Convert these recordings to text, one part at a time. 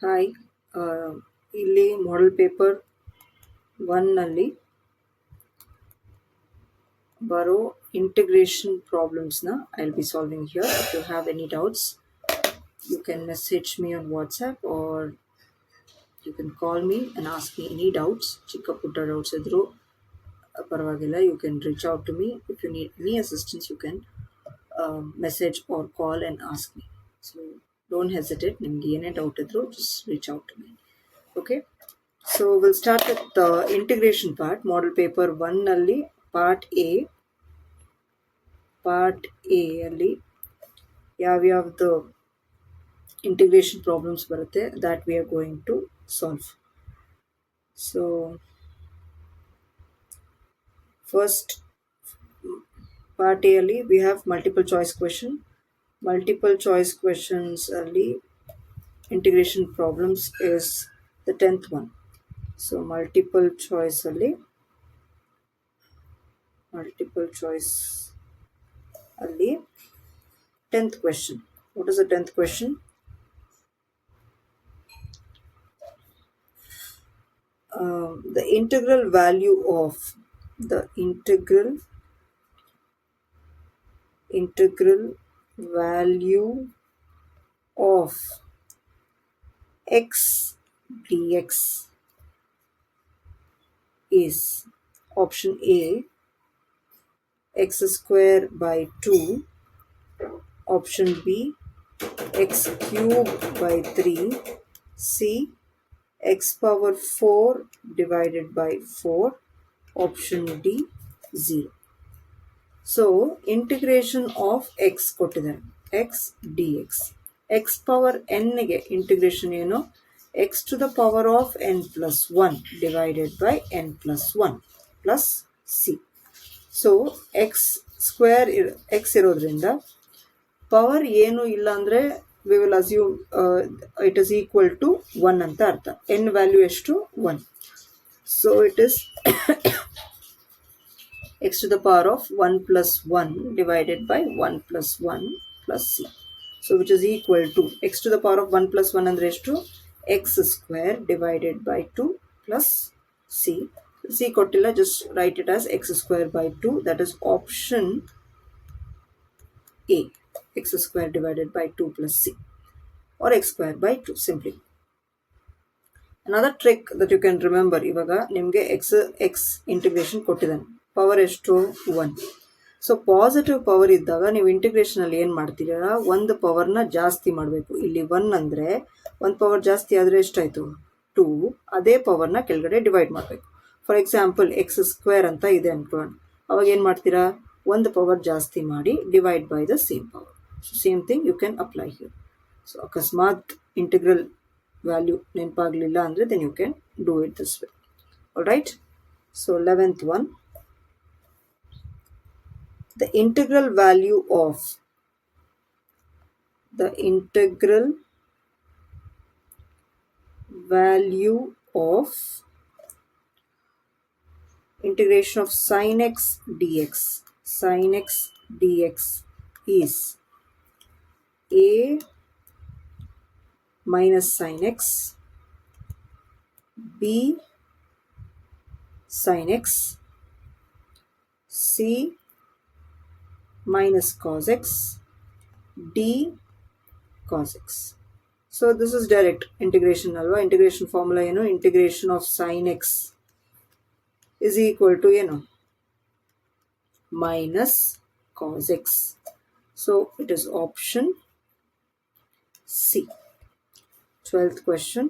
Hi. ಇಲ್ಲಿ model paper 1ನಲ್ಲಿ ಬರೋ ಇಂಟಿಗ್ರೇಷನ್ ಪ್ರಾಬ್ಲಮ್ಸ್ನ I will be solving here. If you have any doubts you can message me on WhatsApp or you can call me and ask me any doubts. ಚಿಕ್ಕ ಪುಟ್ಟ doubts ಇದ್ದರೂ ಪರವಾಗಿಲ್ಲ. You can reach out to me. If you need any assistance, you can message or call and ask me. So don't hesitate. ನಿಮ್ಗೆ ಏನೇ doubt ಇದ್ದರೂ just reach out to me. Okay. So we'll start with the integration part. Model paper 1ನಲ್ಲಿ part A ಅಲ್ಲಿ ಯಾವ್ಯಾವ್ದು integration problems ಬರುತ್ತೆ that we are going to solve. So first part A ಅಲ್ಲಿ we have multiple choice question. Multiple choice questions ಅಲ್ಲಿ integration problems is the 10th one. So multiple choice ಅಲ್ಲಿ 10th question. What is the 10th question? The integral value of x dx is option A x square by 2, option B x cubed by 3, C x power 4 divided by 4, option D 0. So integration of x ಕೊಟ್ಟಿದ್ದಾರೆ, x dx. x power n ಗೆ integration ಏನು? x to the power of n plus 1 divided by n plus 1 plus c. So x square x ಇರೋದ್ರಿಂದ power ಏನು ಇಲ್ಲ ಅಂದರೆ we will assume it is equal to 1 ಅಂತ ಅರ್ಥ. n value ಎಷ್ಟು? 1. So it is x to the power of 1 plus 1 divided by 1 plus 1 plus c. So which is equal to x to the power of 1 plus 1 ಅಂದರೆ ಎಷ್ಟು? x square divided by 2 plus c. c ಕೊಟ್ಟಿಲ್ಲ, just write it as x square by 2. That is option A. x square divided by 2 plus c, or x square by 2 simply. Another trick that you can remember, ಇವಾಗ ನಿಮಗೆ x integration ಕೊಟ್ಟಿದ್ದಾನೆ, power ಎಷ್ಟು? 1. So positive power ಇದ್ದಾಗ ನೀವು ಇಂಟಿಗ್ರೇಷನಲ್ಲಿ ಏನು ಮಾಡ್ತೀರಾ? ಒಂದು ಪವರ್ನ ಜಾಸ್ತಿ ಮಾಡಬೇಕು. ಇಲ್ಲಿ 1 ಅಂದರೆ ಒಂದು ಪವರ್ ಜಾಸ್ತಿ ಆದರೆ ಎಷ್ಟಾಯಿತು? 2. ಅದೇ ಪವರ್ನ ಕೆಳಗಡೆ ಡಿವೈಡ್ ಮಾಡಬೇಕು. ಫಾರ್ ಎಕ್ಸಾಂಪಲ್ ಎಕ್ಸ್ ಸ್ಕ್ವೇರ್ ಅಂತ ಇದೆ ಅನ್ಕೊಳ್ಳೋಣ. ಅವಾಗ ಏನು ಮಾಡ್ತೀರಾ? ಒಂದು ಪವರ್ ಜಾಸ್ತಿ ಮಾಡಿ divide by the same power. So same thing you can apply here. So ಅಕಸ್ಮಾತ್ ಇಂಟಿಗ್ರಲ್ ವ್ಯಾಲ್ಯೂ ನೆನಪಾಗಲಿಲ್ಲ ಅಂದರೆ then you can do it this way. All right. So 11th one. The integral value of integration of sin x dx is a minus sin x, b sin x, c minus cos x, d cos x. So this is direct integration alva. Integration formula ಏನು? integration of sin x is equal to ಏನು? minus cos x. So it is option C. 12th question.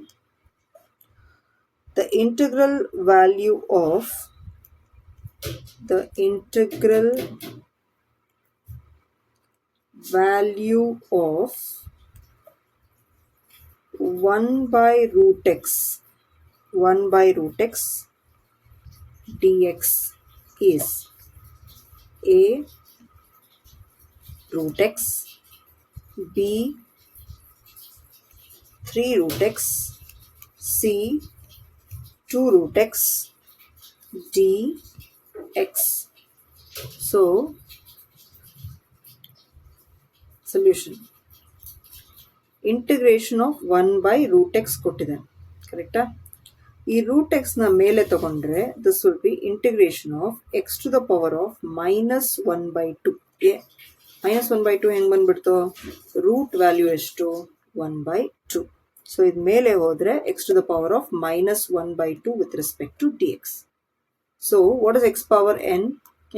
The integral value of 1 by root x dx is a root x, b 3 root x, c 2 root x, d x. So solution. Integration of 1/√x ಕೊಟ್ಟಿದ್ದಾನೆ, ಕರೆಕ್ಟಾ? ಈ √x ಮೇಲೆ ತಗೊಂಡ್ರೆ this will be integration of x to the power of -1/2. -1/2 ಹೆಂಗೆ ಬಂದ್ಬಿಡ್ತು? Root value ಎಷ್ಟು? 1/2. So ಇದು ಮೇಲೆ ಹೋದರೆ x to the power of -1/2 with respect to dx. So what is x power n?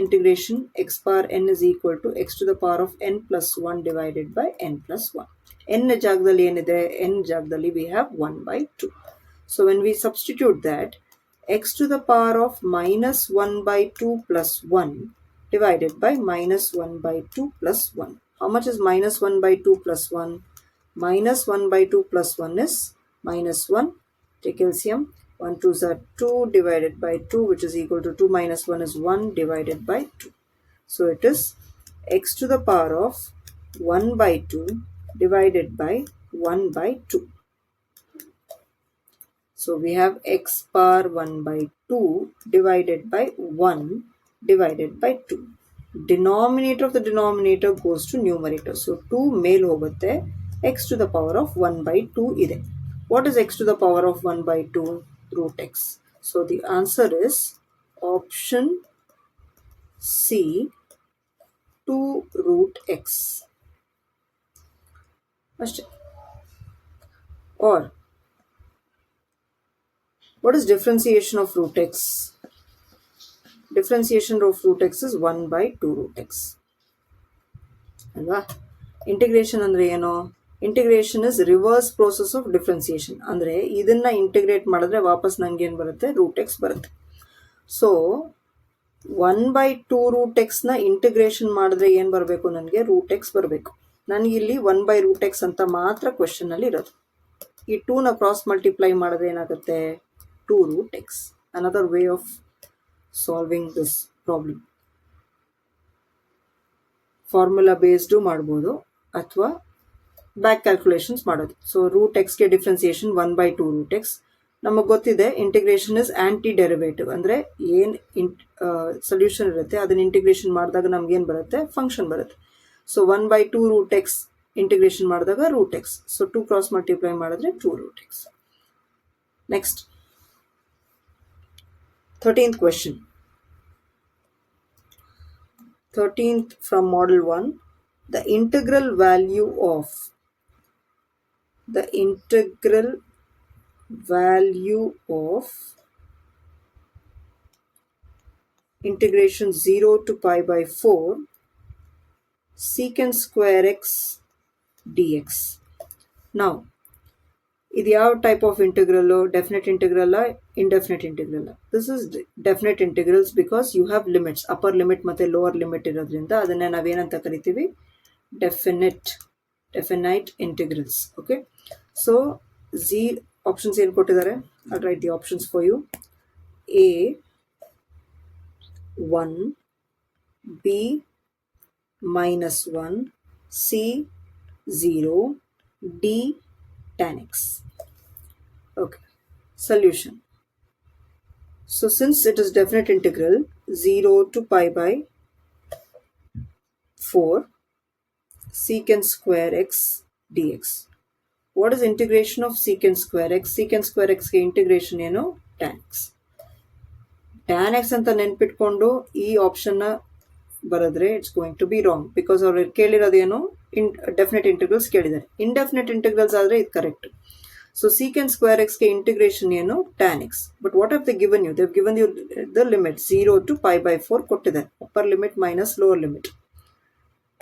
Integration x power n is equal to x to the power of n plus 1 divided by n plus 1. n ಜಾಗದಲ್ಲಿ ಏನಿದೆ? n ಜಾಗದಲ್ಲಿ we have 1/2. So when we substitute that, x to the power of -1/2 plus 1 divided by -1/2 plus 1. How much is -1/2 plus 1? -1/2 plus 1 is -1. Take LCM. 1 2s are 2 divided by 2, which is equal to 2 minus 1 is 1 divided by 2. So it is x to the power of 1/2 divided by 1/2. So we have x power 1/2 divided by 1 divided by 2. Denominator of the denominator goes to numerator. So 2 ಮೇಲ್ ಹೋಗುತ್ತೆ, x to the power of 1/2 ಇದೆ. What is x to the power of 1/2? √x. So the answer is option C, 2√x. Or what is differentiation of √x? Differentiation of √x is 1/2√x. ಅಲ್ವಾ? Integration ಅಂದರೆ ಏನು? Integration is reverse process of differentiation. ಅಂದರೆ ಇದನ್ನು integrate ಮಾಡಿದ್ರೆ ವಾಪಸ್ ನನಗೆ ಏನು ಬರುತ್ತೆ? √x ಬರುತ್ತೆ. ಸೊ 1/2√xನ ಇಂಟಿಗ್ರೇಷನ್ ಮಾಡಿದ್ರೆ ಏನು ಬರಬೇಕು? ನನಗೆ √x ಬರಬೇಕು. ನನಗಿಲ್ಲಿ 1/√x ಅಂತ ಮಾತ್ರ ಕ್ವೆಶನಲ್ಲಿ ಇರೋದು. ಈ 2ನ ಕ್ರಾಸ್ ಮಲ್ಟಿಪ್ಲೈ ಮಾಡಿದ್ರೆ ಏನಾಗುತ್ತೆ? 2√x. Another way of solving this problem. Formula based ಮಾಡ್ಬೋದು ಅಥವಾ ಬ್ಯಾಕ್ ಕ್ಯಾಲ್ಕುಲೇಷನ್ಸ್ ಮಾಡೋದು. ಸೊ √xಗೆ ಡಿಫ್ರೆನ್ಸಿಯೇಷನ್ 1/2√x. ನಮಗೆ ಗೊತ್ತಿದೆ ಇಂಟಿಗ್ರೇಷನ್ ಇಸ್ ಆಂಟಿ ಡೆರಿವೇಟಿವ್. ಅಂದರೆ ಏನು ಸೊಲ್ಯೂಷನ್ ಇರುತ್ತೆ ಅದನ್ನ ಇಂಟಿಗ್ರೇಷನ್ ಮಾಡಿದಾಗ ನಮ್ಗೇನು ಬರುತ್ತೆ? ಫಂಕ್ಷನ್ ಬರುತ್ತೆ. ಸೊ 1/2√x ಇಂಟಿಗ್ರೇಷನ್ ಮಾಡಿದಾಗ √x. ಸೊ 2 ಕ್ರಾಸ್ ಮಲ್ಟಿಪ್ಲೈ ಮಾಡಿದ್ರೆ 2√x. Next 13th question. 13th from model 1. The integral value of integration 0 to pi/4 secant square x dx. Now, ಇದು ಯಾವ type of integral? Definite integral, indefinite integral? This is definite integrals because you have limits, upper limit ಮತ್ತು lower limit ಇರೋದ್ರಿಂದ ಅದನ್ನೇ ನಾವೇನಂತ ಕರಿತೀವಿ? Definite integrals. Okay, so options ಏನು ಕೊಟ್ಟಿದ್ದಾರೆ? I write the options for you. A 1, B -1, C 0, D tan x. Okay, solution. So since it is definite integral 0 to pi/4 secant square x dx. What is integration of secant square x? Secant square x ಗೆ integration ಏನು? tan x. tan x ಅಂತ ನೆನ್ಪಿಟ್ಕೊಂಡು ಈ ಆಪ್ಷನ್ನ ಬರೆದ್ರೆ it's going to be wrong because ಅವ್ರು ಕೇಳಿರೋದೇನು? Definite integrals ಕೇಳಿದ್ದಾರೆ. Indefinite integrals ಆದರೆ ಇದು correct. So secant square x ಗೆ ಇಂಟಿಗ್ರೇಷನ್ ಏನು? tan x. But what have they given you? They've given you the limit 0 to pi/4 ಕೊಟ್ಟಿದ್ದಾರೆ. Upper limit minus lower limit.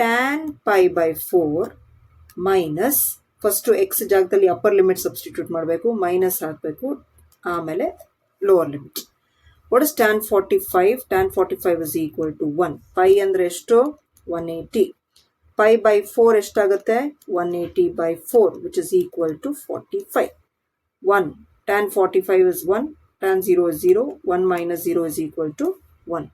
tan pi/4 minus first x ಜಾಗದಲ್ಲಿ upper limit substitute ಮಾಡಬೇಕು, minus ಹಾಕಬೇಕು, ಆಮೇಲೆ lower limit. What is tan 45? tan 45 is equal to 1. Pi ಅಂದರೆ ಎಷ್ಟು? 180. pi/4 ಎಷ್ಟಾಗುತ್ತೆ? 180/4 which is equal to 45. 1. tan 45 is 1. tan 0 is 0. 1 minus 0 is equal to 1.